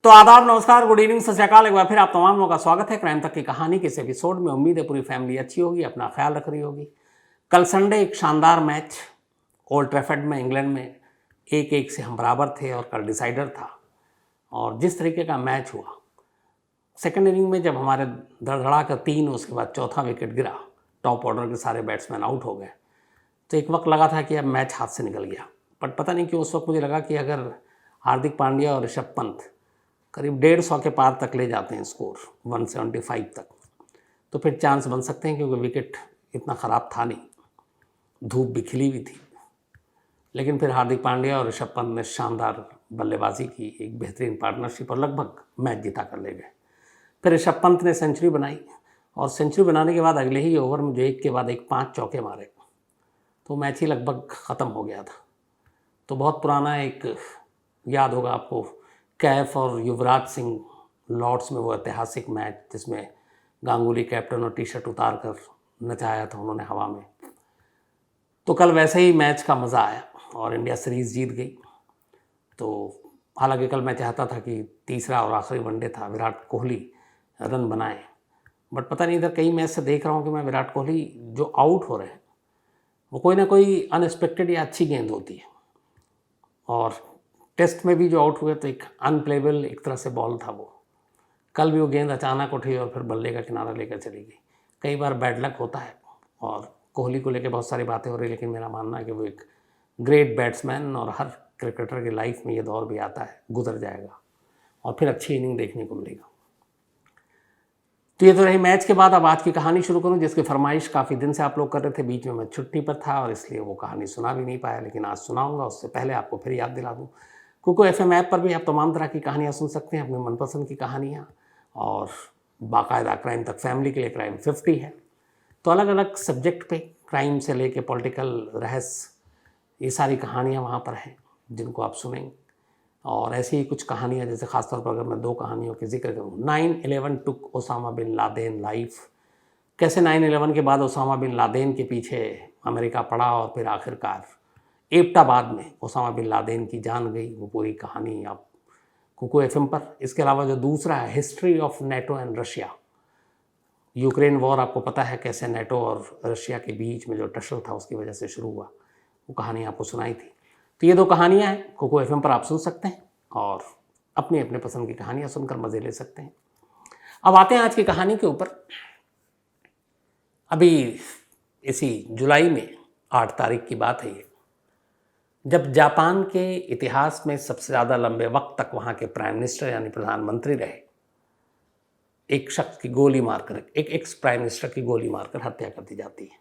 तो आदाब, नमस्कार, गुड इवनिंग, सत श्री अकाल। एक बार फिर आप तमाम लोगों का स्वागत है क्राइम तक की कहानी के इस एपिसोड में। उम्मीद है पूरी फैमिली अच्छी होगी, अपना ख्याल रख रही होगी। कल संडे एक शानदार मैच ओल्ड ट्रैफर्ड में, इंग्लैंड में 1-1 से हम बराबर थे और कल डिसाइडर था। और जिस तरीके का मैच हुआ, सेकेंड इनिंग में जब हमारे धड़धड़ा कर 3, उसके बाद चौथा विकेट गिरा, टॉप ऑर्डर के सारे बैट्समैन आउट हो गए, तो एक वक्त लगा था कि अब मैच हाथ से निकल गया। बट पता नहीं क्यों उस वक्त मुझे लगा कि अगर हार्दिक पांड्या और ऋषभ पंत करीब 150 के पार तक ले जाते हैं स्कोर, 175 तक, तो फिर चांस बन सकते हैं, क्योंकि विकेट इतना ख़राब था नहीं, धूप भी खिली हुई थी। लेकिन फिर हार्दिक पांड्या और ऋषभ पंत ने शानदार बल्लेबाजी की, एक बेहतरीन पार्टनरशिप, और लगभग मैच जिता कर ले गए। फिर ऋषभ पंत ने सेंचुरी बनाई, और सेंचुरी बनाने के बाद अगले ही ओवर में जो एक के बाद एक 5 चौके मारे, तो मैच ही लगभग ख़त्म हो गया था। तो बहुत पुराना एक याद होगा आपको, कैफ और युवराज सिंह लॉर्ड्स में वो ऐतिहासिक मैच जिसमें गांगुली कैप्टन और टी शर्ट उतार कर नचाया था उन्होंने हवा में। तो कल वैसे ही मैच का मज़ा आया और इंडिया सीरीज़ जीत गई। तो हालांकि कल मैं चाहता था कि तीसरा और आखिरी वनडे था, विराट कोहली रन बनाए, बट पता नहीं, इधर कई मैच से देख रहा हूँ कि मैं विराट कोहली जो आउट हो रहे हैं वो कोई ना कोई अनएक्सपेक्टेड या अच्छी गेंद होती है, और टेस्ट में भी जो आउट हुए तो एक अनप्लेबल एक तरह से बॉल था वो। कल भी वो गेंद अचानक उठी और फिर बल्ले का किनारा लेकर चली गई। कई बार बैड लक होता है, और कोहली को लेकर बहुत सारी बातें हो रही, लेकिन मेरा मानना है कि वो एक ग्रेट बैट्समैन, और हर क्रिकेटर की लाइफ में ये दौर भी आता है, गुजर जाएगा और फिर अच्छी इनिंग देखने को मिलेगा। तो ये तो रही मैच के बाद। अब आज की कहानी शुरू करूं, जिसकी फरमाइश काफ़ी दिन से आप लोग कर रहे थे। बीच में मैं छुट्टी पर था और इसलिए वो कहानी सुना भी नहीं पाया, लेकिन आज सुनाऊंगा। उससे पहले आपको फिर याद दिला दूं, कुको FM ऐप पर भी आप तमाम तरह की कहानियाँ सुन सकते हैं, अपनी मनपसंद की कहानियाँ, और बाकायदा क्राइम तक फैमिली के लिए क्राइम 50 है। तो अलग अलग सब्जेक्ट पे, क्राइम से लेके पॉलिटिकल, रहस्य, ये सारी कहानियाँ वहाँ पर हैं जिनको आप सुनेंगे। और ऐसी ही कुछ कहानियाँ, जैसे ख़ासतौर पर अगर मैं 2 कहानियों के जिक्र करूँ, 9/11 टुक ओसामा बिन लादेन लाइफ, कैसे 9/11 के बाद ओसामा बिन लादेन के पीछे अमेरिका पड़ा और फिर आखिरकार एबटाबाद में ओसामा बिन लादेन की जान गई, वो पूरी कहानी आप कुको FM पर। इसके अलावा जो दूसरा है, history of NATO and Russia, Ukraine war, आपको पता है कैसे नेटो और रशिया के बीच में जो टसल था उसकी वजह से शुरू हुआ, वो कहानी आपको सुनाई थी। तो ये 2 कहानियाँ हैं, कुको FM पर आप सुन सकते हैं और अपने अपने पसंद की कहानियाँ सुनकर मज़े ले सकते हैं। अब आते हैं आज की कहानी के ऊपर। अभी इसी जुलाई में 8 तारीख की बात है ये, जब जापान के इतिहास में सबसे ज़्यादा लंबे वक्त तक वहाँ के प्राइम मिनिस्टर यानी प्रधानमंत्री रहे एक शख्स की गोली मारकर, एक एक्स प्राइम मिनिस्टर की गोली मारकर हत्या कर दी जाती है।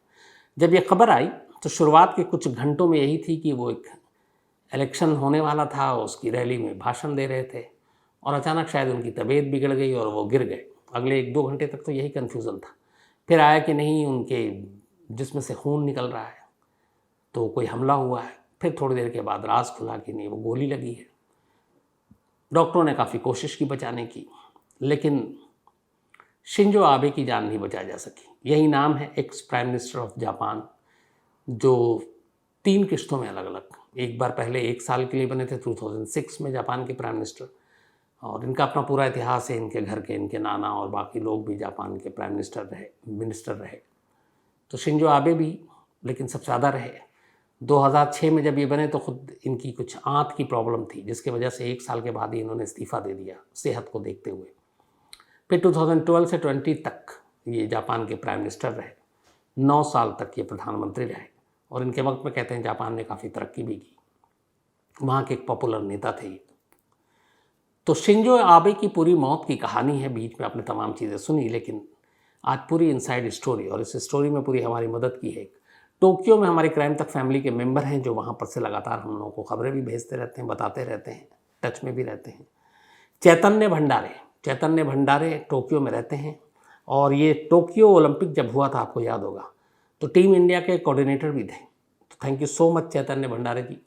जब ये खबर आई तो शुरुआत के कुछ घंटों में यही थी कि वो एक इलेक्शन होने वाला था, उसकी रैली में भाषण दे रहे थे, और अचानक शायद उनकी तबीयत बिगड़ गई और वो गिर गए। अगले 1-2 घंटे तक तो यही कन्फ्यूज़न था। फिर आया कि नहीं, उनके जिस्म से खून निकल रहा है, तो कोई हमला हुआ है। फिर थोड़ी देर के बाद राज खुला कि नहीं, वो गोली लगी है। डॉक्टरों ने काफ़ी कोशिश की बचाने की, लेकिन शिंजो आबे की जान नहीं बचाई जा सकी। यही नाम है ex prime minister of Japan, जो 3 किश्तों में अलग अलग, एक बार पहले 1 साल के लिए बने थे 2006 में जापान के प्राइम मिनिस्टर, और इनका अपना पूरा इतिहास है। इनके घर के, इनके नाना और बाकी लोग भी जापान के प्राइम मिनिस्टर रहे। तो शिंजो आबे भी, लेकिन सबसे ज़्यादा रहे। 2006 में जब ये बने तो खुद इनकी कुछ आंत की प्रॉब्लम थी, जिसकी वजह से 1 साल के बाद ही इन्होंने इस्तीफ़ा दे दिया सेहत को देखते हुए। फिर 2012 से 20 तक ये जापान के प्राइम मिनिस्टर रहे। 9 साल तक ये प्रधानमंत्री रहे, और इनके वक्त में कहते हैं जापान ने काफ़ी तरक्की भी की। वहाँ के एक पॉपुलर नेता थे ये। तो शिंजो आबे की पूरी मौत की कहानी है। बीच में आपने तमाम चीज़ें सुनी, लेकिन आज पूरी इनसाइड स्टोरी, और इस स्टोरी में पूरी हमारी मदद की है। टोक्यो में हमारे क्राइम तक फैमिली के मेंबर हैं, जो वहाँ पर से लगातार हम लोगों को खबरें भी भेजते रहते हैं, बताते रहते हैं, टच में भी रहते हैं। चैतन्य भंडारे टोक्यो में रहते हैं, और ये टोक्यो ओलंपिक जब हुआ था, आपको याद होगा, तो टीम इंडिया के कोऑर्डिनेटर भी थे। तो थैंक यू सो मच चैतन्य भंडारे जी,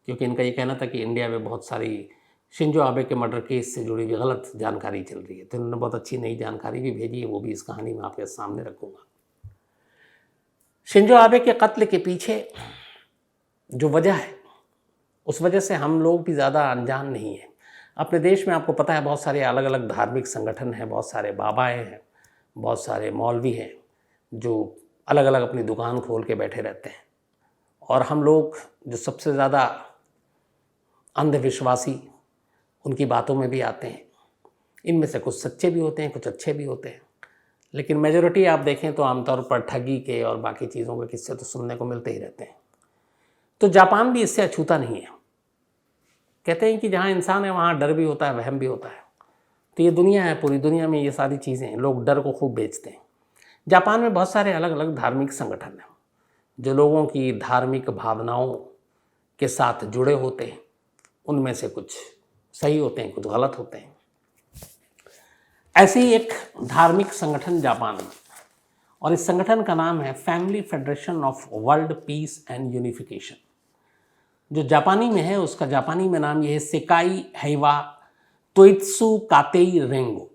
क्योंकि इनका ये कहना था कि इंडिया में बहुत सारी शिंजो आबे के मर्डर केस से जुड़ी हुई गलत जानकारी चल रही है। तो इन्होंने बहुत अच्छी नई जानकारी भी भेजी है, वो भी इस कहानी में आपके सामने रखूँगा। शिंजो आबे के कत्ल के पीछे जो वजह है, उस वजह से हम लोग भी ज़्यादा अनजान नहीं है। अपने देश में आपको पता है बहुत सारे अलग अलग धार्मिक संगठन हैं, बहुत सारे बाबाएँ हैं, बहुत सारे मौलवी हैं जो अलग अलग अपनी दुकान खोल के बैठे रहते हैं। और हम लोग जो सबसे ज़्यादा अंधविश्वासी उनकी बातों में भी आते हैं। इनमें से कुछ सच्चे भी होते हैं, कुछ अच्छे भी होते हैं, लेकिन मेजॉरिटी आप देखें तो आमतौर पर ठगी के और बाकी चीज़ों के किस्से तो सुनने को मिलते ही रहते हैं। तो जापान भी इससे अछूता नहीं है। कहते हैं कि जहाँ इंसान है वहाँ डर भी होता है, वहम भी होता है। तो ये दुनिया है, पूरी दुनिया में ये सारी चीज़ें हैं, लोग डर को खूब बेचते हैं। जापान में बहुत सारे अलग अलग धार्मिक संगठन हैं जो लोगों की धार्मिक भावनाओं के साथ जुड़े होते हैं। उनमें से कुछ सही होते हैं, कुछ गलत होते हैं। ऐसे ही एक धार्मिक संगठन जापान में, और इस संगठन का नाम है family federation of world peace and unification. जो जापानी में है उसका जापानी में नाम यह है सेकाई हैवा तोइत्सु कातेई रेंगो,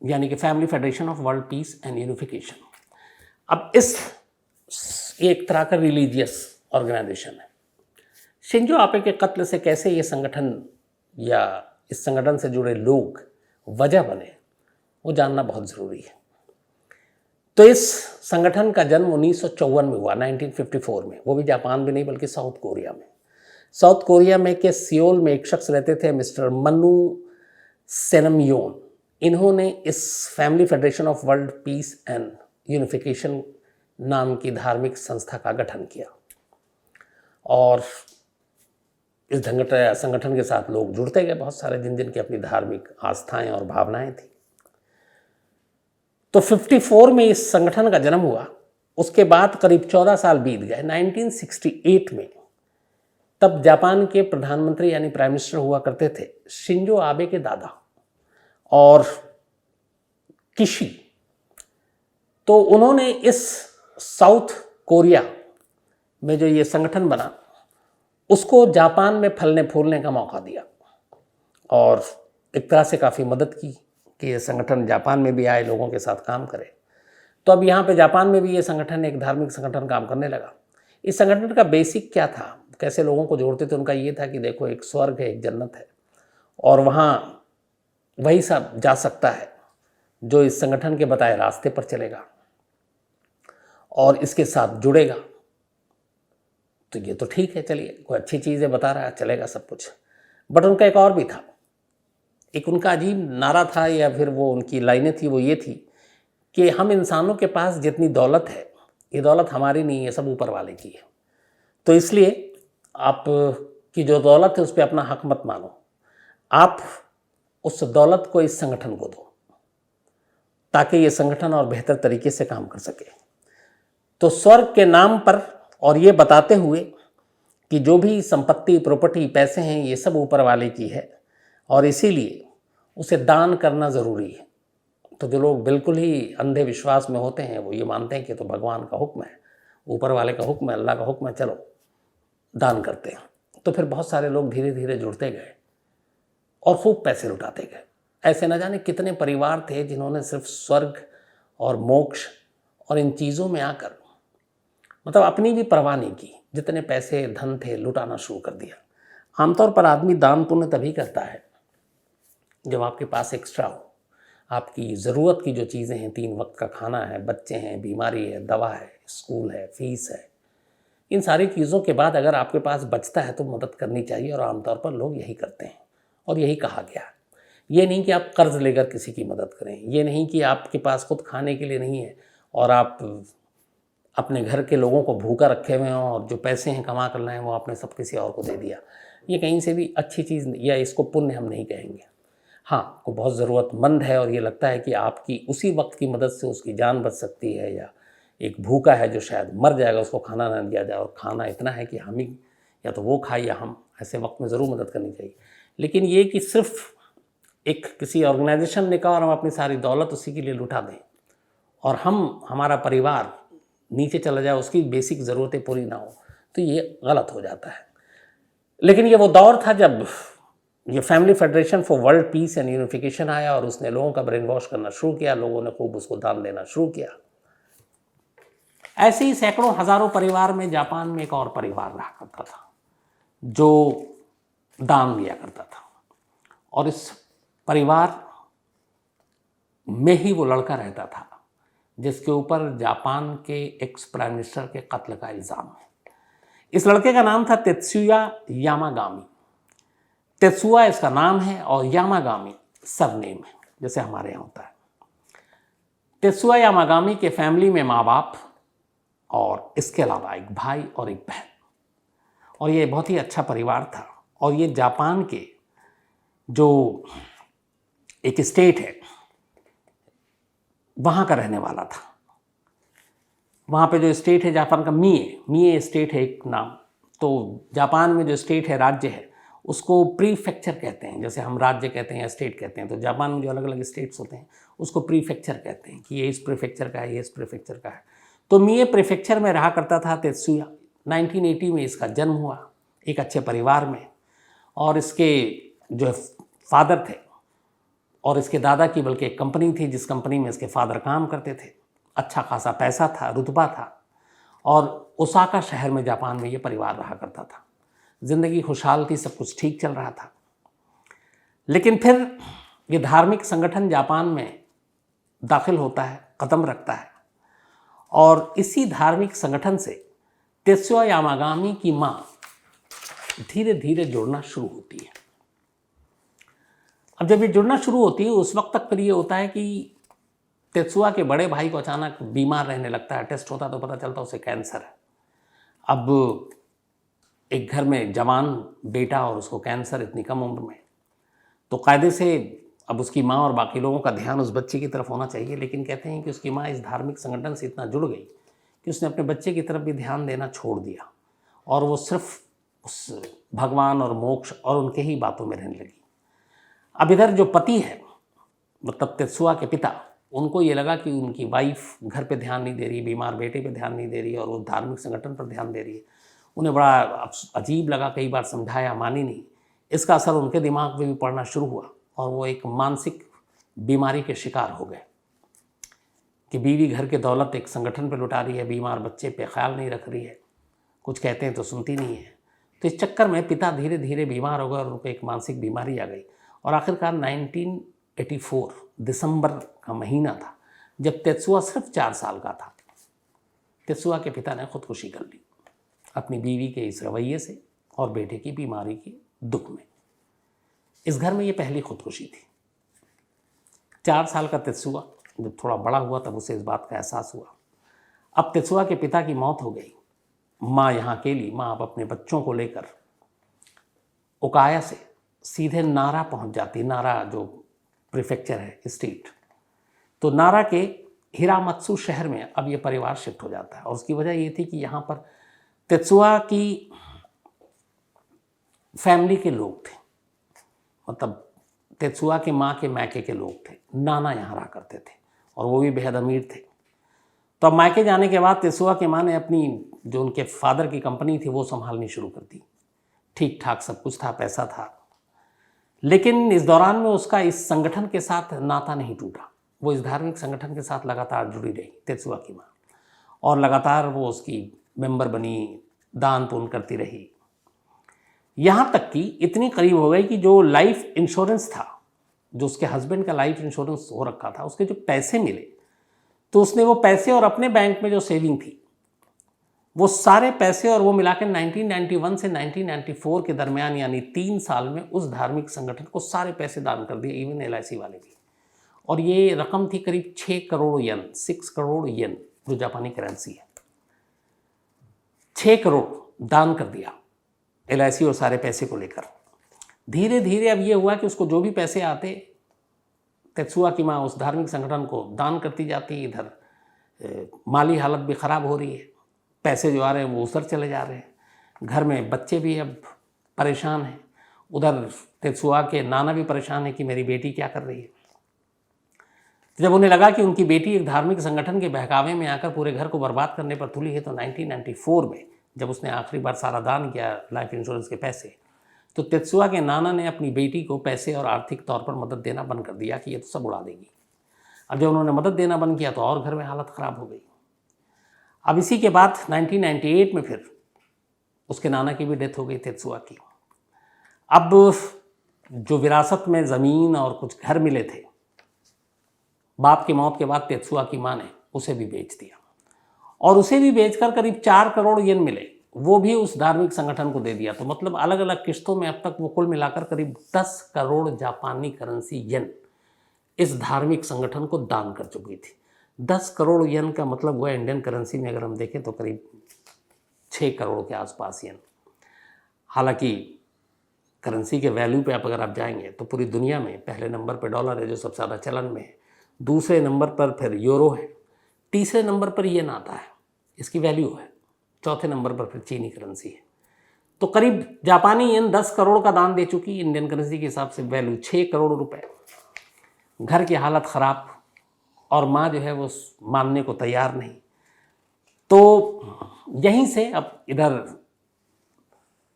यानी कि family federation of world peace and unification. अब इस एक तरह का रिलीजियस ऑर्गेनाइजेशन है। शिंजो आबे के कत्ल से कैसे ये संगठन या इस संगठन से जुड़े लोग वजह बने, वो जानना बहुत ज़रूरी है। तो इस संगठन का जन्म 1954 में हुआ, 1954 में। वो भी जापान में नहीं बल्कि साउथ कोरिया में। साउथ कोरिया में के सियोल में एक शख्स रहते थे, मिस्टर मनु सेनमयोन। इन्होंने इस family federation of world peace and unification नाम की धार्मिक संस्था का गठन किया, और इस संगठन के साथ लोग जुड़ते गए, बहुत सारे, जिन जिन की अपनी धार्मिक आस्थाएं और भावनाएं थी। तो 54 में इस संगठन का जन्म हुआ। उसके बाद करीब 14 साल बीत गए। 1968 में तब जापान के प्रधानमंत्री यानी प्राइम मिनिस्टर हुआ करते थे शिंजो आबे के दादा और किशी। तो उन्होंने इस साउथ कोरिया में जो ये संगठन बना उसको जापान में फलने फूलने का मौका दिया, और एक तरह से काफ़ी मदद की कि ये संगठन जापान में भी आए, लोगों के साथ काम करे। तो अब यहाँ पे जापान में भी ये संगठन, एक धार्मिक संगठन, काम करने लगा। इस संगठन का बेसिक क्या था, कैसे लोगों को जोड़ते थे, उनका ये था कि देखो एक स्वर्ग है, एक जन्नत है, और वहाँ वही सब जा सकता है जो इस संगठन के बताए रास्ते पर चलेगा और इसके साथ जुड़ेगा। तो ये तो ठीक है, चलिए, कोई अच्छी चीज़ें बता रहा है, चलेगा सब कुछ। बट उनका एक और भी था, एक उनका अजीब नारा था, या फिर वो उनकी लाइनें थी, वो ये थी कि हम इंसानों के पास जितनी दौलत है, ये दौलत हमारी नहीं है, सब ऊपर वाले की है। तो इसलिए आप की जो दौलत है उस पर अपना हक मत मानो, आप उस दौलत को इस संगठन को दो ताकि ये संगठन और बेहतर तरीके से काम कर सके। तो स्वर्ग के नाम पर, और ये बताते हुए कि जो भी संपत्ति, प्रॉपर्टी, पैसे हैं, ये सब ऊपर वाले की है और इसीलिए उसे दान करना ज़रूरी है। तो जो लोग बिल्कुल ही अंधे विश्वास में होते हैं वो ये मानते हैं कि तो भगवान का हुक्म है, ऊपर वाले का हुक्म है, अल्लाह का हुक्म है, चलो दान करते हैं। तो फिर बहुत सारे लोग धीरे धीरे जुड़ते गए और खूब पैसे लुटाते गए। ऐसे न जाने कितने परिवार थे जिन्होंने सिर्फ स्वर्ग और मोक्ष और इन चीज़ों में आकर मतलब अपनी भी परवाह नहीं की, जितने पैसे धन थे लुटाना शुरू कर दिया। आमतौर पर आदमी दान पुण्य तभी करता है जब आपके पास एक्स्ट्रा हो, आपकी ज़रूरत की जो चीज़ें हैं, 3 वक्त का खाना है, बच्चे हैं, बीमारी है, दवा है, स्कूल है, फीस है, इन सारी चीज़ों के बाद अगर आपके पास बचता है तो मदद करनी चाहिए, और आमतौर पर लोग यही करते हैं और यही कहा गया। ये नहीं कि आप कर्ज लेकर किसी की मदद करें, ये नहीं कि आपके पास खुद खाने के लिए नहीं है और आप अपने घर के लोगों को भूखा रखे हुए हैं और जो पैसे हैं कमा कर लाए हैं वो आपने सब किसी और को दे दिया। ये कहीं से भी अच्छी चीज़ या इसको पुण्य हम नहीं कहेंगे। हाँ, को बहुत ज़रूरतमंद है और ये लगता है कि आपकी उसी वक्त की मदद से उसकी जान बच सकती है, या एक भूखा है जो शायद मर जाएगा, उसको खाना ना दिया जाए और खाना इतना है कि हम ही या तो वो खाए या हम, ऐसे वक्त में ज़रूर मदद करनी चाहिए। लेकिन ये कि सिर्फ एक किसी ऑर्गेनाइजेशन ने कहा और हम अपनी सारी दौलत उसी के लिए लुटा दें और हमारा परिवार नीचे चला जाए, उसकी बेसिक ज़रूरतें पूरी ना हो, तो ये गलत हो जाता है। लेकिन ये वो दौर था जब ये family federation for world peace and unification आया और उसने लोगों का ब्रेन वॉश करना शुरू किया, लोगों ने खूब उसको दान देना शुरू किया। ऐसे ही सैकड़ों हज़ारों परिवार में जापान में एक और परिवार रहा करता था जो दान दिया करता था, और इस परिवार में ही वो लड़का रहता था जिसके ऊपर जापान के एक्स प्राइम मिनिस्टर के कत्ल का इल्ज़ाम है। इस लड़के का नाम था तेत्सुया यामागामी। तेत्सुआ इसका नाम है और यामागामी सरनेम है, जैसे हमारे यहाँ होता है। तेत्सुया यामागामी के फैमिली में माँ बाप और इसके अलावा एक भाई और एक बहन, और ये बहुत ही अच्छा परिवार था। और ये जापान के जो एक स्टेट है वहाँ का रहने वाला था। वहाँ पे जो स्टेट है जापान का, मिए स्टेट है एक नाम। तो जापान में जो स्टेट है, राज्य है, उसको प्रीफेक्चर कहते हैं। जैसे हम राज्य कहते हैं या स्टेट कहते हैं, तो जापान में जो अलग अलग स्टेट्स होते हैं उसको प्रीफेक्चर कहते हैं कि ये इस प्रीफेक्चर का है, ये इस प्रीफेक्चर का है। तो मिए प्रीफेक्चर में रहा करता था तेत्सुया। 1980 में इसका जन्म हुआ एक अच्छे परिवार में, और इसके जो फादर थे और इसके दादा की बल्कि एक कंपनी थी जिस कंपनी में इसके फादर काम करते थे। अच्छा खासा पैसा था, रुतबा था, और ओसाका शहर में जापान में ये परिवार रहा करता था। ज़िंदगी खुशहाल थी, सब कुछ ठीक चल रहा था। लेकिन फिर ये धार्मिक संगठन जापान में दाखिल होता है, कदम रखता है, और इसी धार्मिक संगठन से तेत्सुया यामागामी की माँ धीरे धीरे जुड़ना शुरू होती है। अब जब ये जुड़ना शुरू होती है उस वक्त तक फिर ये होता है कि तेत्सुया के बड़े भाई को अचानक बीमार रहने लगता है। टेस्ट होता तो पता चलता उसे कैंसर है। अब एक घर में जवान बेटा और उसको कैंसर इतनी कम उम्र में, तो कायदे से अब उसकी माँ और बाकी लोगों का ध्यान उस बच्चे की तरफ होना चाहिए। लेकिन कहते हैं कि उसकी माँ इस धार्मिक संगठन से इतना जुड़ गई कि उसने अपने बच्चे की तरफ भी ध्यान देना छोड़ दिया, और वो सिर्फ उस भगवान और मोक्ष और उनके ही बातों में रहने लगी। अब इधर जो पति है, मतलब तेत्सुया के पिता, उनको ये लगा कि उनकी वाइफ घर पे ध्यान नहीं दे रही, बीमार बेटे पे ध्यान नहीं दे रही, और वो धार्मिक संगठन पर ध्यान दे रही है। उन्हें बड़ा अजीब लगा, कई बार समझाया, मानी नहीं। इसका असर उनके दिमाग में भी पड़ना शुरू हुआ, और वो एक मानसिक बीमारी के शिकार हो गए कि बीवी घर के दौलत एक संगठन पर लुटा रही है, बीमार बच्चे पे ख्याल नहीं रख रही है, कुछ कहते हैं तो सुनती नहीं है। तो इस चक्कर में पिता धीरे धीरे बीमार हो गए और उनको एक मानसिक बीमारी आ गई। और आखिरकार 1984 दिसंबर का महीना था, जब तेत्सुया सिर्फ 4 साल का था। तेत्सुया के पिता ने खुदकुशी कर ली अपनी बीवी के इस रवैये से और बेटे की बीमारी के दुख में। इस घर में ये पहली खुदकुशी थी। 4 साल का तेत्सुया जब थोड़ा बड़ा हुआ तब उसे इस बात का एहसास हुआ। अब तेत्सुया के पिता की मौत हो गई, माँ यहाँ अकेली। माँ अब अपने बच्चों को लेकर ओकाया से सीधे नारा पहुँच जाती। नारा जो प्रीफेक्चर है, स्टेट, तो नारा के हिरामत्सु शहर में अब ये परिवार शिफ्ट हो जाता है। और उसकी वजह ये थी कि यहाँ पर तेत्सुया की फैमिली के लोग थे, मतलब तेत्सुया के माँ के मायके के लोग थे। नाना यहाँ रहा करते थे और वो भी बेहद अमीर थे। तो अब मायके जाने के बाद तेत्सुया के माँ ने अपनी जो उनके फादर की कंपनी थी वो संभालनी शुरू कर दी। ठीक ठाक सब कुछ था, पैसा था, लेकिन इस दौरान में उसका इस संगठन के साथ नाता नहीं टूटा। वो इस धार्मिक संगठन के साथ लगातार जुड़ी रही तेत्सुया की माँ, और लगातार वो उसकी मेंबर बनी, दान पुण्य करती रही। यहाँ तक कि इतनी करीब हो गई कि जो लाइफ इंश्योरेंस था, जो उसके हस्बैंड का लाइफ इंश्योरेंस हो रखा था, उसके जो पैसे मिले, तो उसने वो पैसे और अपने बैंक में जो सेविंग थी वो सारे पैसे और वो मिलाकर 1991 से 1994 के दरमियान यानी 3 साल में उस धार्मिक संगठन को सारे पैसे दान कर दिए, इवन LIC वाले भी। और ये रकम थी करीब 6 करोड़ येन, 6 करोड़ येन जो जापानी करेंसी है। 6 करोड़ दान कर दिया LIC और सारे पैसे को लेकर। धीरे धीरे अब ये हुआ कि उसको जो भी पैसे आते, तेत्सुया की माँ उस धार्मिक संगठन को दान करती जाती। इधर माली हालत भी ख़राब हो रही है, पैसे जो आ रहे हैं वो उधर चले जा रहे हैं। घर में बच्चे भी अब परेशान हैं, उधर तेत्सुया के नाना भी परेशान है कि मेरी बेटी क्या कर रही है। जब उन्हें लगा कि उनकी बेटी एक धार्मिक संगठन के बहकावे में आकर पूरे घर को बर्बाद करने पर तुली है, तो 1994 में जब उसने आखिरी बार सारा दान किया लाइफ इंश्योरेंस के पैसे, तो तेत्सुया के नाना ने अपनी बेटी को पैसे और आर्थिक तौर पर मदद देना बंद कर दिया कि ये तो सब उड़ा देगी। अब जब उन्होंने मदद देना बंद किया तो और घर में हालत ख़राब हो गई। अब इसी के बाद 1998 में फिर उसके नाना की भी डेथ हो गई तेत्सुया की। अब जो विरासत में ज़मीन और कुछ घर मिले थे, बाप की मौत के बाद तेत्सुआ की माँ ने उसे भी बेच दिया, और उसे भी बेचकर करीब 4 करोड़ येन मिले, वो भी उस धार्मिक संगठन को दे दिया। तो मतलब अलग अलग किश्तों में अब तक वो कुल मिलाकर करीब 10 करोड़ जापानी करेंसी येन इस धार्मिक संगठन को दान कर चुकी थी। 10 करोड़ येन का मतलब हुआ इंडियन करेंसी में अगर हम देखें तो करीब 6 करोड़ के आसपास येन। हालांकि करेंसी के वैल्यू पे अगर आप जाएंगे तो पूरी दुनिया में पहले नंबर पे डॉलर है जो सबसे ज़्यादा चलन में है, दूसरे नंबर पर फिर यूरो है, तीसरे नंबर पर येन आता है, इसकी वैल्यू है, चौथे नंबर पर फिर चीनी करेंसी है। तो करीब जापानी येन 10 करोड़ का दान दे चुकी, इंडियन करेंसी के हिसाब से वैल्यू 6 करोड़ रुपए। घर की हालत ख़राब, और माँ जो है वो मानने को तैयार नहीं। तो यहीं से अब इधर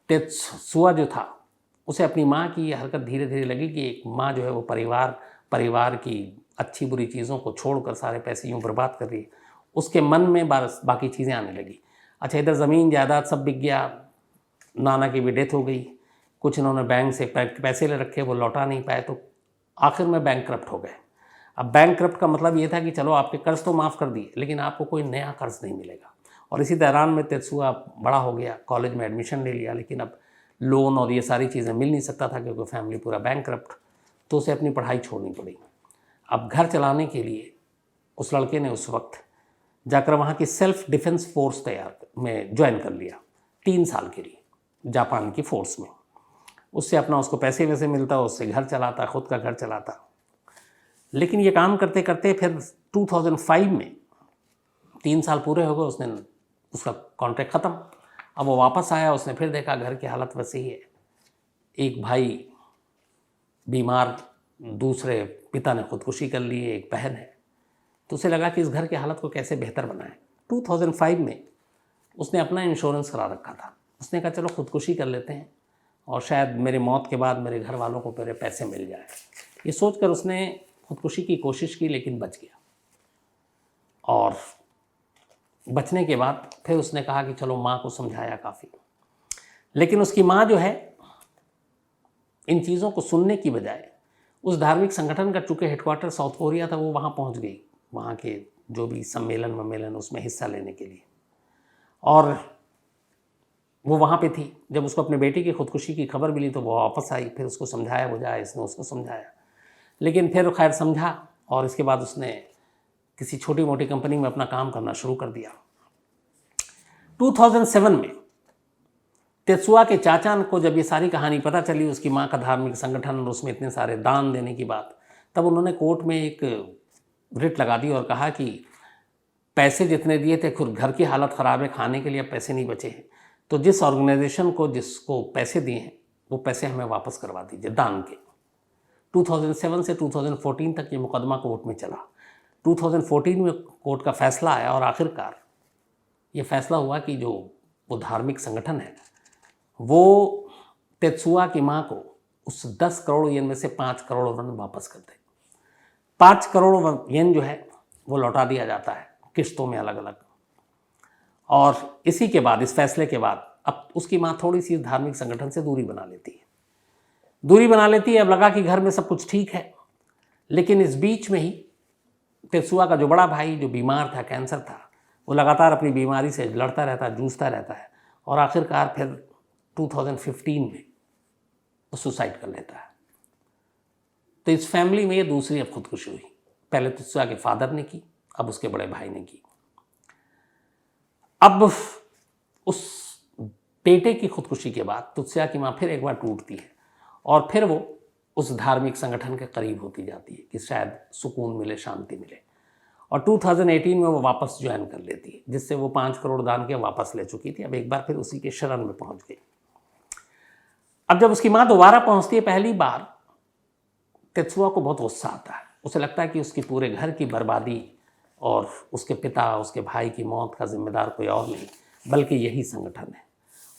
तेत्सुआ जो था उसे अपनी माँ की ये हरकत धीरे धीरे लगी कि एक माँ जो है वो परिवार की अच्छी बुरी चीज़ों को छोड़कर सारे पैसे यूँ बर्बाद कर रही है। उसके मन में बाकी चीज़ें आने लगी। अच्छा, इधर ज़मीन जायदाद सब बिक गया, नाना की भी डेथ हो गई, कुछ इन्होंने बैंक से पैसे ले रखे, वो लौटा नहीं पाए, तो आखिर में बैंकक्रप्ट हो गए। अब बैंकक्रप्ट का मतलब ये था कि चलो आपके कर्ज तो माफ़ कर दिए, लेकिन आपको कोई नया कर्ज नहीं मिलेगा। और इसी दौरान में तेत्सुआ बड़ा हो गया, कॉलेज में एडमिशन ले लिया, लेकिन अब लोन और ये सारी चीज़ें मिल नहीं सकता था क्योंकि फैमिली पूरा बैंकक्रप्ट, तो उसे अपनी पढ़ाई छोड़नी पड़ी। अब घर चलाने के लिए उस लड़के ने उस वक्त जाकर वहाँ की सेल्फ डिफेंस फोर्स में ज्वाइन कर लिया 3 साल के लिए, जापान की फोर्स में। उससे अपना उसको पैसे वैसे मिलता, उससे घर चलाता, खुद का घर चलाता। लेकिन ये काम करते करते फिर 2005 में 3 साल पूरे हो गए, उसने उसका कॉन्ट्रैक्ट ख़त्म। अब वो वापस आया, उसने फिर देखा घर की हालत वैसी ही है, एक भाई बीमार, दूसरे पिता ने खुदकुशी कर ली, एक बहन है। तो उसे लगा कि इस घर की हालत को कैसे बेहतर बनाएं। 2005 में उसने अपना इंश्योरेंस करा रखा था। उसने कहा चलो खुदकुशी कर लेते हैं और शायद मेरी मौत के बाद मेरे घर वालों को मेरे पैसे मिल जाए। ये सोचकर उसने खुदकुशी की कोशिश की, लेकिन बच गया। और बचने के बाद फिर उसने कहा कि चलो, माँ को समझाया काफ़ी, लेकिन उसकी माँ जो है इन चीज़ों को सुनने की बजाय उस धार्मिक संगठन का चूँकि हेडक्वार्टर साउथ कोरिया था, वो वहाँ पहुँच गई, वहाँ के जो भी सम्मेलन उसमें हिस्सा लेने के लिए। और वो वहाँ पे थी। जब उसको अपने बेटी की खुदकुशी की खबर मिली तो वो वापस आई, फिर उसको समझाया बुझाया, इसने उसको समझाया, लेकिन फिर खैर समझा, और इसके बाद उसने किसी छोटी मोटी कंपनी में अपना काम करना शुरू कर दिया। 2007 में तेत्सुआ के चाचा को जब ये सारी कहानी पता चली, उसकी माँ का धार्मिक संगठन और उसमें इतने सारे दान देने की बात, तब उन्होंने कोर्ट में एक रिट लगा दी और कहा कि पैसे जितने दिए थे, खुद घर की हालत ख़राब है, खाने के लिए अब पैसे नहीं बचे हैं, तो जिस ऑर्गेनाइजेशन को जिसको पैसे दिए हैं वो पैसे हमें वापस करवा दीजिए दान के। 2007 से 2014 तक ये मुकदमा कोर्ट में चला। 2014 में कोर्ट का फैसला आया और आखिरकार ये फैसला हुआ कि जो वो धार्मिक संगठन है वो तेत्सुआ की माँ को उस 10 करोड़ येन में से 5 करोड़ उन्होंने वापस कर दे। 5 करोड़ येन जो है वो लौटा दिया जाता है किस्तों में अलग अलग। और इसी के बाद, इस फैसले के बाद, अब उसकी माँ थोड़ी सी धार्मिक संगठन से दूरी बना लेती है। अब लगा कि घर में सब कुछ ठीक है, लेकिन इस बीच में ही तेत्सुआ का जो बड़ा भाई जो बीमार था, कैंसर था, वो लगातार अपनी बीमारी से लड़ता रहता है, जूझता रहता है, और आखिरकार फिर 2015 में वो सुसाइड कर लेता है। तो इस फैमिली में ये दूसरी अब खुदकुशी हुई। पहले तेत्सुआ के फादर ने की, अब उसके बड़े भाई ने की। अब उस बेटे की खुदकुशी के बाद तेत्सुआ की माँ फिर एक बार टूटती है और फिर वो उस धार्मिक संगठन के करीब होती जाती है कि शायद सुकून मिले, शांति मिले। और 2018 में वो वापस ज्वाइन कर लेती है, जिससे वो 5 करोड़ दान के वापस ले चुकी थी। अब एक बार फिर उसी के शरण में पहुंच गई। अब जब उसकी माँ दोबारा पहुंचती है पहली बार, तेत्सुआ को बहुत गुस्सा आता है। उसे लगता है कि उसकी पूरे घर की बर्बादी और उसके पिता, उसके भाई की मौत का जिम्मेदार कोई और नहीं बल्कि यही संगठन है।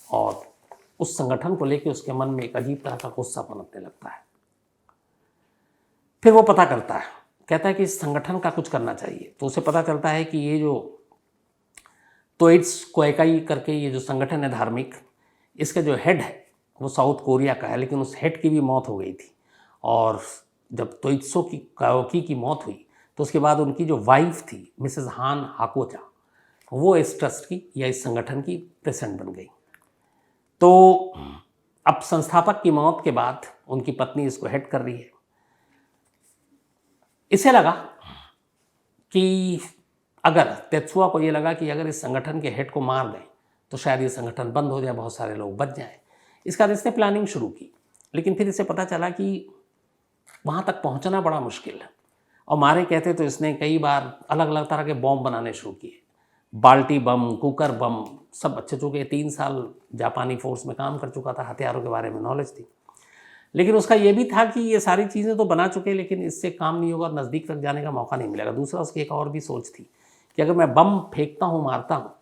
और उस संगठन को लेकर उसके मन में एक अजीब तरह का गुस्सा पनपने लगता है। फिर वो पता करता है, कहता है कि इस संगठन का कुछ करना चाहिए। तो उसे पता चलता है कि ये जो तोइट्स कोएकाई करके ये जो संगठन है धार्मिक, इसका जो हेड है वो साउथ कोरिया का है, लेकिन उस हेड की भी मौत हो गई थी। और जब तोइत्सो की काओकी की मौत हुई तो उसके बाद उनकी जो वाइफ थी मिसेस हान हाकोचा, वो इस ट्रस्ट की या इस संगठन की प्रेसिडेंट बन गई। तो अब संस्थापक की मौत के बाद उनकी पत्नी इसको हेड कर रही है। इसे लगा कि अगर तेत्सुआ को ये लगा कि अगर इस संगठन के हेड को मार दें तो शायद ये संगठन बंद हो जाए, बहुत सारे लोग बच जाएं। इसका इसने प्लानिंग शुरू की, लेकिन फिर इसे पता चला कि वहाँ तक पहुँचना बड़ा मुश्किल है। और मारे कहते तो इसने कई बार अलग अलग तरह के बॉम्ब बनाने शुरू किए, बाल्टी बम, कुकर बम, सब अच्छे। चूँकि 3 साल जापानी फोर्स में काम कर चुका था, हथियारों के बारे में नॉलेज थी। लेकिन उसका ये भी था कि ये सारी चीज़ें तो बना चुके, लेकिन इससे काम नहीं होगा, नज़दीक तक जाने का मौका नहीं मिलेगा। दूसरा, उसकी एक और भी सोच थी कि अगर मैं बम फेंकता हूँ, मारता हूँ,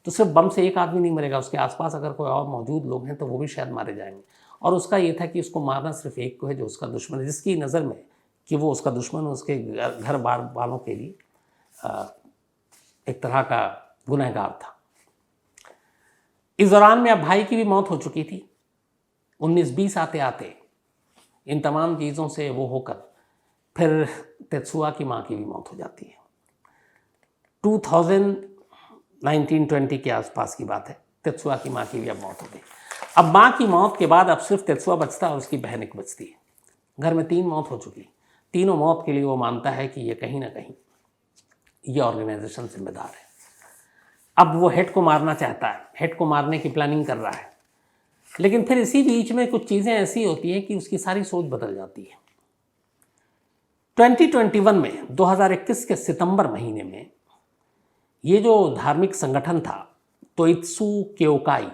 तो सिर्फ बम से एक आदमी नहीं मरेगा, उसके आसपास अगर कोई और मौजूद लोग हैं तो वो भी शायद मारे जाएंगे। और उसका ये था कि उसको मारना सिर्फ एक को है, जो उसका दुश्मन है, जिसकी नज़र में कि वो उसका दुश्मन, उसके घर बार वालों के लिए एक तरह का गुनहगार था। इस दौरान में अब भाई की भी मौत हो चुकी थी। 19-20 आते आते इन तमाम चीज़ों से वो होकर फिर तेत्सुआ की माँ की भी मौत हो जाती है। 1920 के आसपास की बात है। तेत्सुआ की माँ की भी अब मौत हो गई। अब माँ की मौत के बाद अब सिर्फ तेत्सुआ बचता है और उसकी बहन एक बचती है। घर में 3 मौत हो चुकी। तीनों मौत के लिए वो मानता है कि ये कहीं ना कहीं ये ऑर्गेनाइजेशन जिम्मेदार है। अब वो हेड को मारना चाहता है, हेड को मारने की प्लानिंग कर रहा है, लेकिन फिर इसी बीच में कुछ चीज़ें ऐसी होती हैं कि उसकी सारी सोच बदल जाती है। 2021 में 2021 के सितंबर महीने में ये जो धार्मिक संगठन था तोइत्सु क्योकाई,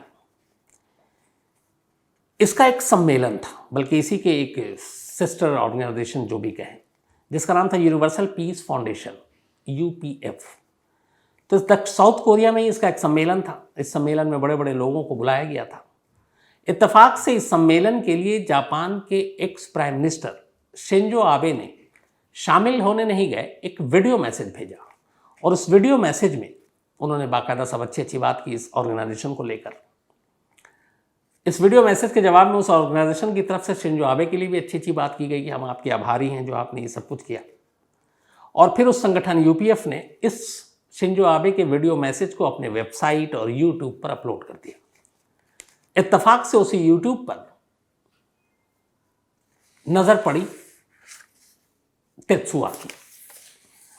इसका एक सम्मेलन था, बल्कि इसी के एक सिस्टर ऑर्गेनाइजेशन जो भी कहें, जिसका नाम था यूनिवर्सल पीस फाउंडेशन, यूपीएफ। तो साउथ कोरिया में इसका एक सम्मेलन था। इस सम्मेलन में बड़े बड़े लोगों को बुलाया गया था। इत्तेफाक से इस सम्मेलन के लिए जापान के ex prime minister Shinzo Abe ने शामिल होने नहीं गए, एक वीडियो मैसेज भेजा, और उस वीडियो मैसेज में उन्होंने बाकायदा सब अच्छी बात की इस ऑर्गेनाइजेशन को लेकर। इस वीडियो मैसेज के जवाब में उस ऑर्गेनाइजेशन की तरफ से शिंजो आबे के लिए भी अच्छी बात की गई कि हम आपके आभारी हैं जो आपने ये सब कुछ किया। और फिर उस संगठन यूपीएफ ने इस शिंजो आबे के वीडियो मैसेज को अपने वेबसाइट और यूट्यूब पर अपलोड कर दिया। इत्तेफाक से उसी यूट्यूब पर नजर पड़ी तेत्सुआ की,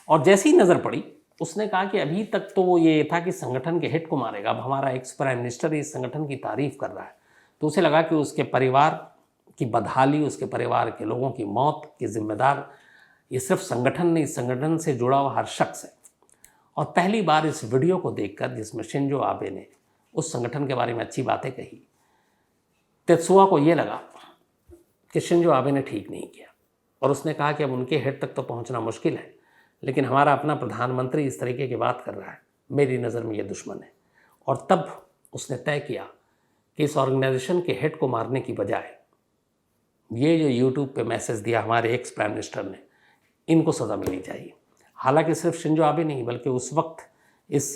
और जैसी नजर पड़ी उसने कहा कि अभी तक तो वो ये था कि संगठन के हेड को मारेगा, अब हमारा एक्स प्राइम मिनिस्टर इस संगठन की तारीफ कर रहा है। तो उसे लगा कि उसके परिवार की बदहाली, उसके परिवार के लोगों की मौत के जिम्मेदार ये सिर्फ संगठन नहीं, इस संगठन से जुड़ा हुआ हर शख्स है। और पहली बार इस वीडियो को देखकर, जिसमें शिंजो आबे ने उस संगठन के बारे में अच्छी बातें कही, तेत्सुआ को ये लगा कि शिंजो आबे ने ठीक नहीं किया। और उसने कहा कि अब उनके हेड तक तो पहुंचना मुश्किल है, लेकिन हमारा अपना प्रधानमंत्री इस तरीके की बात कर रहा है, मेरी नज़र में ये दुश्मन है। और तब उसने तय किया कि इस ऑर्गेनाइजेशन के हेड को मारने की बजाय ये जो यूट्यूब पे मैसेज दिया हमारे एक्स प्राइम मिनिस्टर ने, इनको सज़ा मिलनी चाहिए। हालांकि सिर्फ शिंजो आबे नहीं, बल्कि उस वक्त इस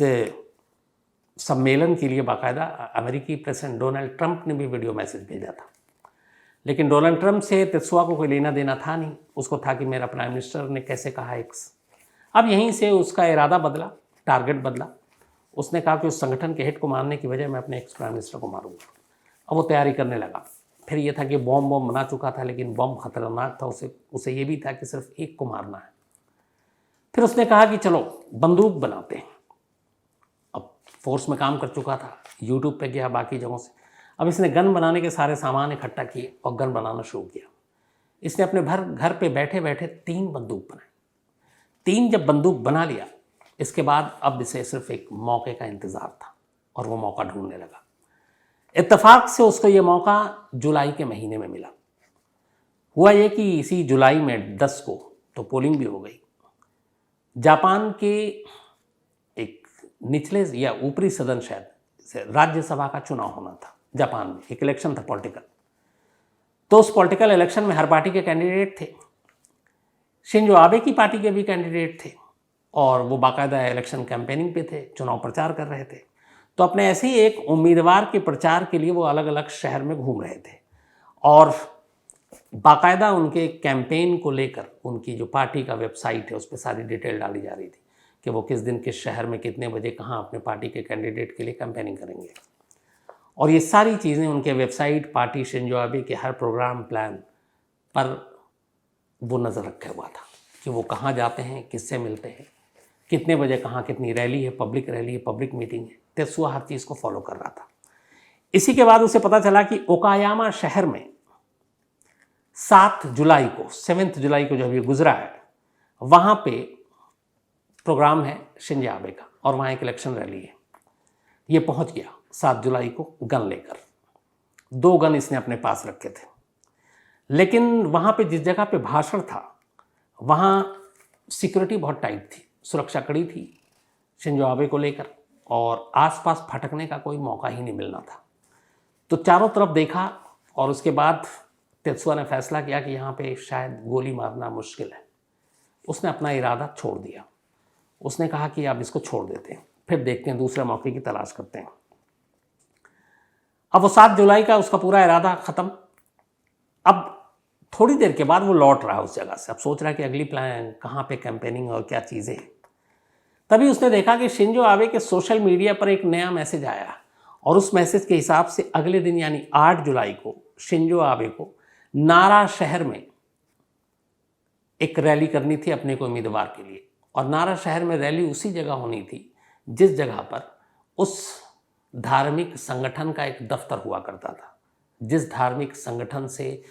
सम्मेलन के लिए बाकायदा अमेरिकी प्रेसिडेंट डोनाल्ड ट्रंप ने भी वीडियो मैसेज भेजा था। लेकिन डोनाल्ड ट्रंप से तेत्सुआ को कोई लेना देना था नहीं, उसको था कि मेरा प्राइम मिनिस्टर ने कैसे कहा एक्स। अब यहीं से उसका इरादा बदला, टारगेट बदला। उसने कहा कि उस संगठन के हेड को मारने की वजह मैं अपने एक्स प्राइम मिनिस्टर को मारूंगा। अब वो तैयारी करने लगा। फिर ये था कि बॉम्ब बना चुका था, लेकिन बॉम्ब खतरनाक था, उसे ये भी था कि सिर्फ एक को मारना है। फिर उसने कहा कि चलो बंदूक बनाते हैं। अब फोर्स में काम कर चुका था, यूट्यूब पे गया, बाकी जगहों से। अब इसने गन बनाने के सारे सामान इकट्ठा किए और गन बनाना शुरू किया। इसने अपने घर पे बैठे बैठे 3 बंदूक बनाई। 3 जब बंदूक बना लिया, इसके बाद अब इसे सिर्फ एक मौके का इंतज़ार था और वो मौका ढूंढने लगा। इत्तेफाक से उसको ये मौका जुलाई के महीने में मिला। हुआ ये कि इसी जुलाई में 10 को तो पोलिंग भी हो गई। जापान के एक निचले या ऊपरी सदन, शायद राज्यसभा का चुनाव होना था जापान में, एक इलेक्शन था पॉलिटिकल। तो उस पॉलिटिकल इलेक्शन में हर पार्टी के कैंडिडेट थे। शिंजो आबे की पार्टी के भी कैंडिडेट थे और वो बाकायदा इलेक्शन कैंपेनिंग पे थे, चुनाव प्रचार कर रहे थे। तो अपने ऐसे ही एक उम्मीदवार के प्रचार के लिए वो अलग अलग शहर में घूम रहे थे और बाकायदा उनके कैंपेन को लेकर उनकी जो पार्टी का वेबसाइट है उस पर सारी डिटेल डाली जा रही थी कि वो किस दिन किस शहर में कितने बजे कहाँ अपने पार्टी के कैंडिडेट के लिए कैंपेनिंग करेंगे। और ये सारी चीज़ें उनके वेबसाइट, पार्टी शिंजो आबे के हर प्रोग्राम प्लान पर वो नज़र रखे हुआ था कि वो कहाँ जाते हैं, किससे मिलते हैं, कितने बजे कहाँ कितनी रैली है, पब्लिक मीटिंग है। तेत्सुआ हर चीज़ को फॉलो कर रहा था। इसी के बाद उसे पता चला कि ओकायामा शहर में 7 जुलाई को जो अभी गुजरा है, वहाँ पे प्रोग्राम है शिंजो आबे का और वहाँ एक इलेक्शन रैली है। ये पहुँच गया 7 जुलाई को गन लेकर। 2 गन इसने अपने पास रखे थे, लेकिन वहाँ पे जिस जगह पे भाषण था वहाँ सिक्योरिटी बहुत टाइट थी, सुरक्षा कड़ी थी शिंजो आबे को लेकर और आसपास भटकने का कोई मौका ही नहीं मिलना था। तो चारों तरफ देखा और उसके बाद तेत्सुआ ने फैसला किया कि यहाँ पे शायद गोली मारना मुश्किल है। उसने अपना इरादा छोड़ दिया। उसने कहा कि अब इसको छोड़ देते हैं, फिर देखते हैं, दूसरे मौके की तलाश करते हैं। अब वो 7 जुलाई का उसका पूरा इरादा ख़त्म। अब थोड़ी देर के बाद वो लौट रहा उस जगह से। अब सोच रहा है कि अगली प्लान कहाँ पे कैंपेनिंग और क्या चीज़ें हैं। तभी उसने देखा कि शिंजो आबे के सोशल मीडिया पर एक नया मैसेज आया और उस मैसेज के हिसाब से अगले दिन यानी 8 जुलाई को शिंजो आबे को नारा शहर में एक रैली करनी थी अपने को उम्मीदवार के लिए। और नारा शहर में रैली उसी जगह होनी थी जिस जगह पर उस धार्मिक संगठन का एक दफ्तर हुआ करता था, जिस धार्मिक संगठन से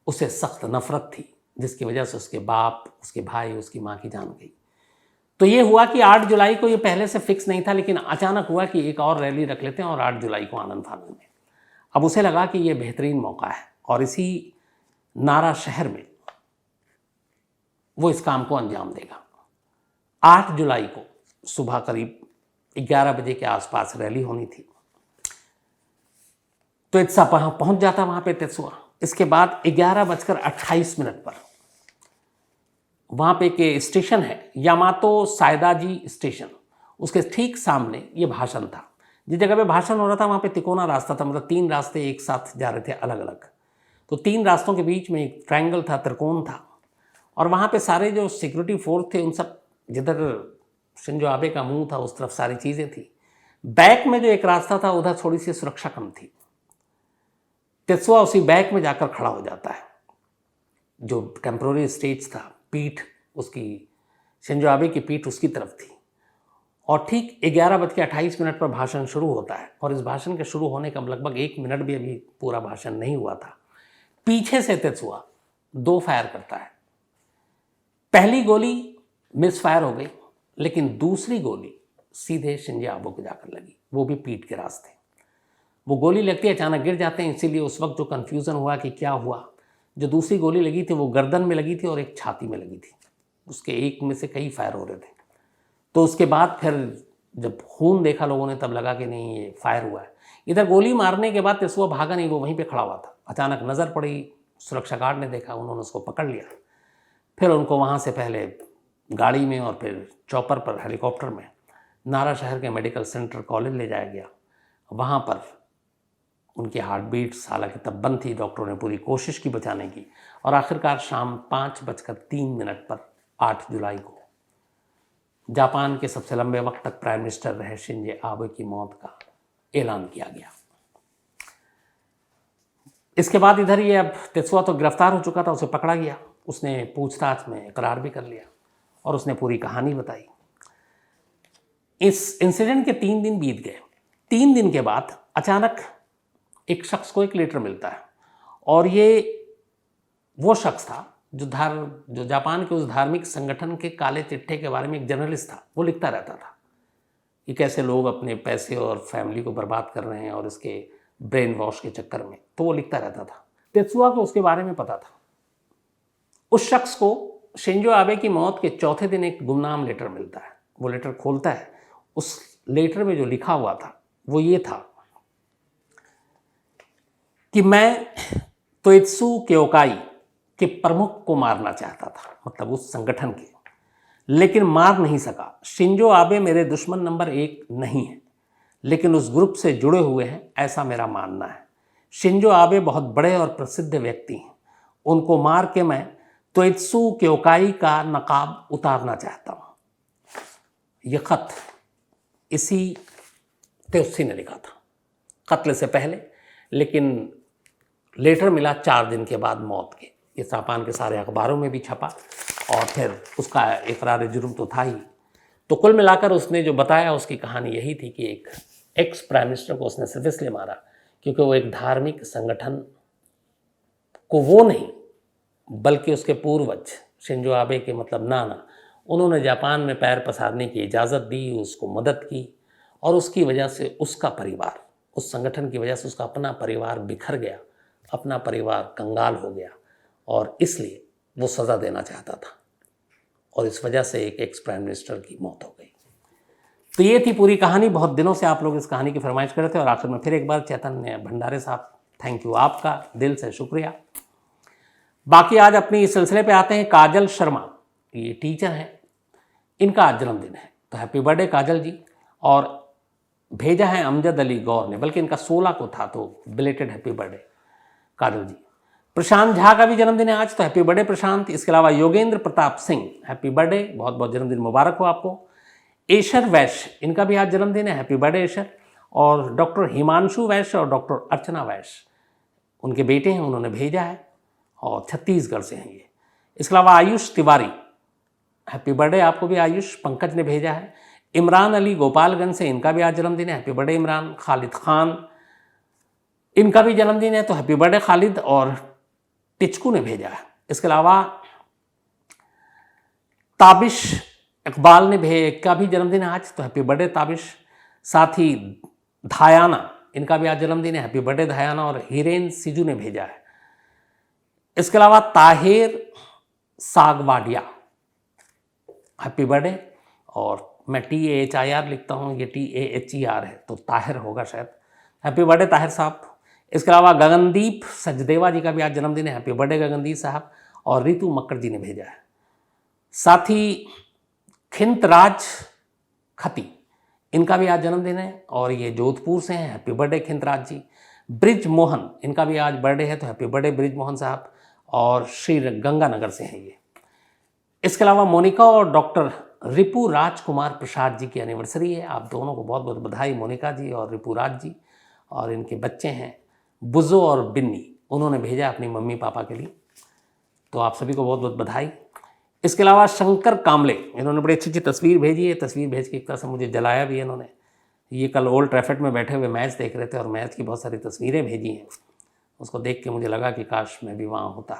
उसे सख्त नफरत थी, जिसकी वजह से उसके बाप, उसके भाई, उसकी माँ की जान गई। तो ये हुआ कि 8 जुलाई को ये पहले से फिक्स नहीं था, लेकिन अचानक हुआ कि एक और रैली रख लेते हैं और 8 जुलाई को आनंद फानंद में। अब उसे लगा कि ये बेहतरीन मौका है और इसी नारा शहर में वो इस काम को अंजाम देगा। 8 जुलाई को सुबह करीब 11 बजे के आसपास रैली होनी थी। तो इत्सा पहुंच जाता वहां पे तेत्सुआ। इसके बाद 11:28 पर वहाँ पे एक स्टेशन है, यामातो सायदाजी स्टेशन, उसके ठीक सामने ये भाषण था। जिस जगह पे भाषण हो रहा था वहाँ पे तिकोना रास्ता था, मतलब 3 रास्ते एक साथ जा रहे थे अलग अलग। तो 3 रास्तों के बीच में एक ट्रायंगल था, त्रिकोण था, और वहाँ पे सारे जो सिक्योरिटी फोर्स थे उन सब, जिधर शिंजो आबे का मुंह था उस तरफ सारी चीज़ें थी। बैक में जो एक रास्ता था उधर थोड़ी सी सुरक्षा कम थी। तेत्सुआ उसी बैक में जाकर खड़ा हो जाता है। जो टेम्पोररी स्टेज था, पीठ उसकी, शिंजो आबे की पीठ उसकी तरफ थी। और ठीक 11:28 पर भाषण शुरू होता है और इस भाषण के शुरू होने का लगभग 1 मिनट भी अभी पूरा भाषण नहीं हुआ था। पीछे से तेत्सुआ 2 फायर करता है। पहली गोली मिस फायर हो गई, लेकिन दूसरी गोली सीधे शिंजो आबे को जाकर लगी, वो भी पीठ के रास्ते। वो गोली लगती है, अचानक गिर जाते हैं। इसीलिए उस वक्त जो कन्फ्यूज़न हुआ कि क्या हुआ, जो दूसरी गोली लगी थी वो गर्दन में लगी थी और एक छाती में लगी थी। उसके एक में से कई फायर हो रहे थे। तो उसके बाद फिर जब खून देखा लोगों ने तब लगा कि नहीं ये फायर हुआ है। इधर गोली मारने के बाद तेत्सुआ भागा नहीं, वो वहीं पे खड़ा हुआ था। अचानक नज़र पड़ी, सुरक्षा गार्ड ने देखा, उन्होंने उसको पकड़ लिया। फिर उनको वहाँ से पहले गाड़ी में और फिर चॉपर पर, हेलीकॉप्टर में नारा शहर के मेडिकल सेंटर कॉलेज ले जाया गया। वहाँ पर उनकी हार्ट बीट्स हालांकि तब बंद थी, डॉक्टरों ने पूरी कोशिश की बचाने की, और आखिरकार शाम 5:03 पर 8 जुलाई को जापान के सबसे लंबे वक्त तक प्राइम मिनिस्टर रहे शिंजो आबे की मौत का ऐलान किया गया। इसके बाद इधर ये, अब तेत्सुआ तो गिरफ्तार हो चुका था, उसे पकड़ा गया। उसने पूछताछ में इकरार भी कर लिया और उसने पूरी कहानी बताई। इस इंसिडेंट के 3 दिन बीत गए। 3 दिन के बाद अचानक एक शख्स को एक लेटर मिलता है और ये वो शख्स था जो जापान के उस धार्मिक संगठन के काले चिट्ठे के बारे में एक जर्नलिस्ट था। वो लिखता रहता था कि कैसे लोग अपने पैसे और फैमिली को बर्बाद कर रहे हैं और इसके ब्रेन वॉश के चक्कर में, तो वो लिखता रहता था। तेत्सुआ को उसके बारे में पता था। उस शख्स को शिंजो आबे की मौत के चौथे दिन एक गुमनाम लेटर मिलता है। वो लेटर खोलता है, उस लेटर में जो लिखा हुआ था वो ये था कि मैं तोइत्सु क्योकाई के प्रमुख को मारना चाहता था, मतलब उस संगठन के, लेकिन मार नहीं सका। शिंजो आबे मेरे दुश्मन नंबर 1 नहीं है, लेकिन उस ग्रुप से जुड़े हुए हैं, ऐसा मेरा मानना है। शिंजो आबे बहुत बड़े और प्रसिद्ध व्यक्ति हैं, उनको मार के मैं तोइत्सु क्योकाई का नकाब उतारना चाहता हूँ। ये खत इसी तेउस्सी ने लिखा था कत्ल से पहले, लेकिन लेटर मिला 4 दिन के बाद मौत के। ये जापान के सारे अखबारों में भी छपा और फिर उसका इकरार जुर्म तो था ही। तो कुल मिलाकर उसने जो बताया उसकी कहानी यही थी कि एक एक्स प्राइम मिनिस्टर को उसने सिर्फ इसलिए मारा क्योंकि वो एक धार्मिक संगठन को, वो नहीं बल्कि उसके पूर्वज शिंजो आबे के मतलब नाना, उन्होंने जापान में पैर पसारने की इजाज़त दी, उसको मदद की, और उसकी वजह से उसका परिवार, उस संगठन की वजह से उसका अपना परिवार बिखर गया, अपना परिवार कंगाल हो गया, और इसलिए वो सज़ा देना चाहता था, और इस वजह से एक एक्स प्राइम मिनिस्टर की मौत हो गई। तो ये थी पूरी कहानी। बहुत दिनों से आप लोग इस कहानी की फरमाइश कर रहे थे, और आखिर में फिर एक बार चैतन्य भंडारे साहब, थैंक यू, आपका दिल से शुक्रिया। बाकी आज अपनी इस सिलसिले पे आते हैं। काजल शर्मा, ये टीचर हैं, इनका आज जन्मदिन है, तो हैप्पी बर्थडे काजल जी। और भेजा है अमजद अली गौर ने, बल्कि इनका 16 को था, तो बिलेटेड हैप्पी बर्थडे काजल जी। प्रशांत झा का भी जन्मदिन है आज, तो हैप्पी बर्थडे प्रशांत। इसके अलावा योगेंद्र प्रताप सिंह, हैप्पी बर्थडे, बहुत बहुत जन्मदिन मुबारक हो आपको। एशर वैश्य, इनका भी आज जन्मदिन है, हैप्पी बर्थडे एशर। और डॉक्टर हिमांशु वैश्य और डॉक्टर अर्चना वैश्य, उनके बेटे हैं, उन्होंने भेजा है, और छत्तीसगढ़ से हैं ये। इसके अलावा आयुष तिवारी, हैप्पी बर्थडे आपको भी आयुष, पंकज ने भेजा है। इमरान अली गोपालगंज से, इनका भी आज जन्मदिन है, हैप्पी बर्थडे इमरान। खालिद खान, इनका भी जन्मदिन है, तो हैप्पी बर्थडे खालिद। और टिचकू ने भेजा है। इसके अलावा ताबिश इकबाल ने का भी जन्मदिन है आज, तो हैप्पी बर्थडे ताबिश। साथ ही धायाना, इनका भी आज जन्मदिन है, हैप्पी बर्थडे धायाना। और हिरेन सिजू ने भेजा है। इसके अलावा ताहिर सागवाडिया, हैप्पी बर्थडे। और मैं TAHIR लिखता हूँ, ये TAHER है, तो ताहिर होगा शायद, हैप्पी बर्थडे ताहिर साहब। इसके अलावा गगनदीप सचदेवा जी का भी आज जन्मदिन है, हैप्पी बर्थडे गगनदीप साहब। और रितु मक्कड़ जी ने भेजा है। साथ ही खिंतराज खती, इनका भी आज जन्मदिन है, और ये जोधपुर से हैं, हैप्पी बर्थडे खिंतराज जी। ब्रिज मोहन, इनका भी आज बर्थडे है, तो हैप्पी बर्थडे ब्रिज मोहन साहब। और श्री गंगानगर से हैं ये। इसके अलावा मोनिका और डॉक्टर रिपु राजकुमार प्रसाद जी की एनिवर्सरी है। आप दोनों को बहुत बहुत बधाई, मोनिका जी और रिपु राज जी। और इनके बच्चे हैं बुज़ो और बिन्नी, उन्होंने भेजा अपनी मम्मी पापा के लिए, तो आप सभी को बहुत बहुत बधाई। इसके अलावा शंकर कामले, इन्होंने बड़ी अच्छी अच्छी तस्वीर भेजी है, तस्वीर भेज के एक तरह से मुझे जलाया भी है इन्होंने। ये कल ओल्ड ट्रैफर्ड में बैठे हुए मैच देख रहे थे, और मैच की बहुत सारी तस्वीरें भेजी हैं। उसको देख के मुझे लगा कि काश मैं भी वहाँ होता।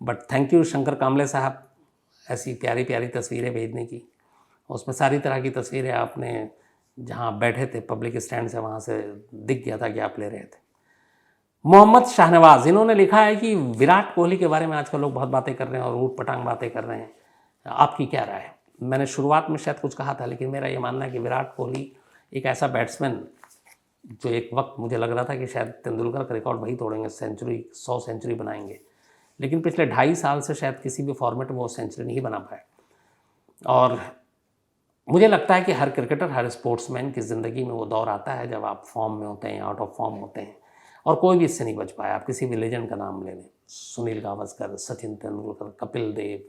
बट थैंक यू शंकर कामले साहब, ऐसी प्यारी प्यारी तस्वीरें भेजने की। उसमें सारी तरह की तस्वीरें आपने जहाँ बैठे थे पब्लिक स्टैंड से, वहाँ से दिख गया था कि आप ले रहे थे। मोहम्मद शाहनवाज, इन्होंने लिखा है कि विराट कोहली के बारे में आजकल लोग बहुत बातें कर रहे हैं और ऊट पटांग बातें कर रहे हैं, आपकी क्या राय है? मैंने शुरुआत में शायद कुछ कहा था, लेकिन मेरा ये मानना है कि विराट कोहली एक ऐसा बैट्समैन जो एक वक्त मुझे लग रहा था कि शायद तेंदुलकर का रिकॉर्ड वही तोड़ेंगे, 100 सेंचुरी बनाएंगे, लेकिन पिछले 2.5 साल से शायद किसी भी फॉर्मेट में वो सेंचुरी नहीं बना पाए। और मुझे लगता है कि हर क्रिकेटर, हर स्पोर्ट्समैन की ज़िंदगी में वो दौर आता है जब आप फॉर्म में होते हैं, आउट ऑफ फॉर्म होते हैं, और कोई भी इससे नहीं बच पाया। आप किसी भी लेजेंड का नाम ले लें, Sunil Gavaskar, Sachin Tendulkar, Kapil Dev,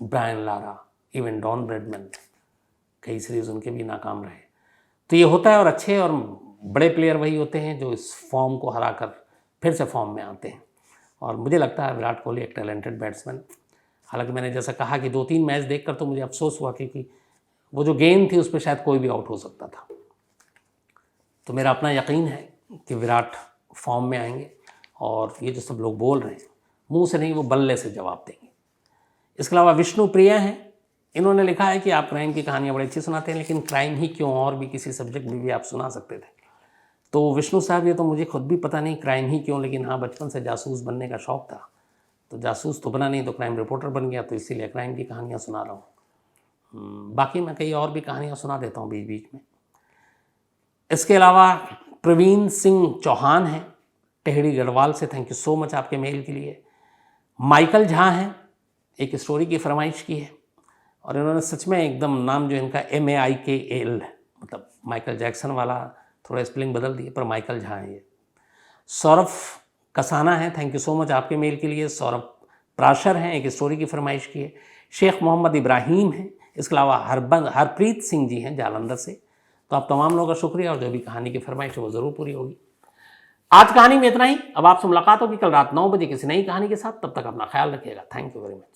Brian Lara, even Don Bradman, कई सीरीज़ उनके भी नाकाम रहे। तो ये होता है, और अच्छे और बड़े प्लेयर वही होते हैं जो इस फॉर्म को हराकर फिर से फॉर्म में आते हैं। और मुझे लगता है विराट कोहली एक टैलेंटेड बैट्समैन। हालांकि मैंने जैसा कहा कि 2-3 मैच देखकर तो मुझे अफसोस हुआ, क्योंकि वो जो गेंद थी उस पर शायद कोई भी आउट हो सकता था। तो मेरा अपना यकीन है कि विराट फॉर्म में आएंगे, और ये जो सब लोग बोल रहे हैं मुंह से नहीं, वो बल्ले से जवाब देंगे। इसके अलावा विष्णु प्रिया हैं, इन्होंने लिखा है कि आप क्राइम की कहानियाँ बड़ी अच्छी सुनाते हैं, लेकिन क्राइम ही क्यों, और भी किसी सब्जेक्ट में भी आप सुना सकते थे। तो विष्णु साहब, ये तो मुझे खुद भी पता नहीं क्राइम ही क्यों, लेकिन हाँ, बचपन से जासूस बनने का शौक़ था, तो जासूस तो बना नहीं तो क्राइम रिपोर्टर बन गया, तो इसीलिए क्राइम की कहानियाँ सुना रहा हूँ। बाकी मैं कई और भी कहानियाँ सुना देता हूँ बीच बीच में। इसके अलावा प्रवीण सिंह चौहान हैं टेहरी गढ़वाल से, थैंक यू सो मच आपके मेल के लिए। माइकल झा हैं, एक स्टोरी की फरमाइश की है, और इन्होंने सच में एकदम नाम जो इनका MAIKL, मतलब माइकल जैक्सन वाला थोड़ा स्पेलिंग बदल दिए, पर माइकल झा है ये। सौरभ कसाना है, थैंक यू सो मच आपके मेल के लिए। सौरभ प्राशर हैं, एक स्टोरी की फरमाइश की है। शेख मोहम्मद इब्राहिम हैं, इसके अलावा हरप्रीत सिंह जी हैं जालंधर से। तो आप तमाम लोगों का शुक्रिया, और जो भी कहानी की फरमाइश है वो ज़रूर पूरी होगी। आज कहानी में इतना ही। अब आपसे मुलाकात होगी कल रात 9 बजे किसी नई कहानी के साथ। तब तक अपना ख्याल रखिएगा। Thank you very much.